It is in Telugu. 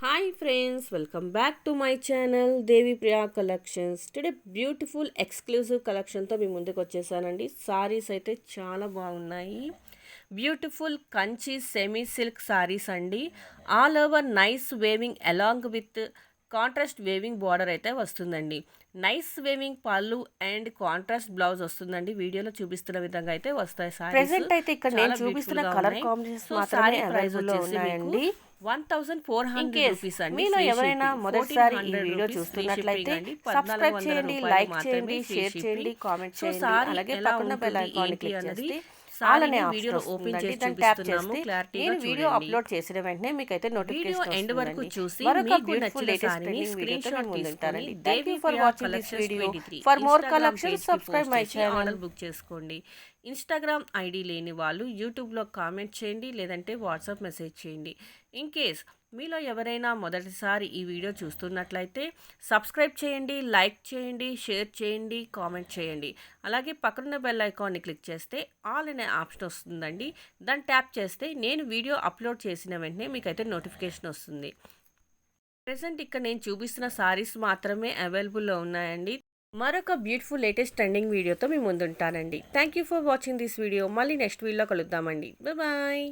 Hi friends, welcome back to my channel Devi Priya Collections. Today beautiful exclusive collection తో మీ ముందుకు వచ్చేసానండి. సారీస్ అయితే చాలా బాగున్నాయి. Beautiful Kanchi semi silk saris అండి. All over nice weaving along with contrast weaving border అయితే వస్తుందండి. నైస్ వేవింగ్ పళ్ళు అండ్ కాంట్రాస్ట్ బ్లౌజ్ వస్తుందండి. వీడియోలో చూపిస్తున్న విధంగా అయితే వస్తాయి సారీస్. ప్రెజెంట్ అయితే ఇక్కడ నేను చూపిస్తున్న కలర్ కాంబినేషన్స్ మాత్రమే అవైలబుల్ లో ఉన్నాయండి. 1400 రూపీస్ అండి. మీలో ఎవరైనా మొదటిసారి ఈ వీడియో చూస్తున్నట్లయితే సబ్స్క్రైబ్ చేయండి, లైక్ చేయండి, షేర్ చేయండి, కామెంట్ చేయండి. అలాగే పక్కన బెల్ ఐకాన్ క్లిక్ చేస్తే ఆల్ అనే ఆప్షన్ వస్తుందండి. దాన్ని ట్యాప్ చేస్తే నేను వీడియో అప్లోడ్ చేసిన వెంటనే మీకు అయితే నోటిఫికేషన్ ఎండ్ వరకు చూసి మరొక బ్యూటిఫుల్ లేటెస్ట్ ట్రెండింగ్ వీడియోతో మేము ముందుంటారండి. Thank you for watching this video. For more collections subscribe my channel. Book చేసుకోండి. ఇన్స్టాగ్రామ్ ఐడి లేని వాళ్ళు యూట్యూబ్లో కామెంట్ చేయండి, లేదంటే వాట్సాప్ మెసేజ్ చేయండి. ఇన్ కేస్ మీలో ఎవరైనా మొదటిసారి ఈ వీడియో చూస్తున్నట్లయితే సబ్స్క్రైబ్ చేయండి, లైక్ చేయండి, షేర్ చేయండి, కామెంట్ చేయండి. అలాగే పక్కన బెల్ ఐకాన్ని క్లిక్ చేస్తే ఆల్ అనే ఆప్షన్ వస్తుందండి. దాన్ని ట్యాప్ చేస్తే నేను వీడియో అప్లోడ్ చేసిన వెంటనే మీకైతే నోటిఫికేషన్ వస్తుంది. ప్రెసెంట్ ఇక్కడ నేను చూపిస్తున్న సారీస్ మాత్రమే అవైలబుల్లో ఉన్నాయండి. మరొక బ్యూటిఫుల్ లేటెస్ట్ ట్రెండింగ్ వీడియోతో మీ ముందుంటానండి. Thank you for watching this video. మళ్ళీ నెక్స్ట్ వీడియోలో కలుద్దామండి. బాయ్.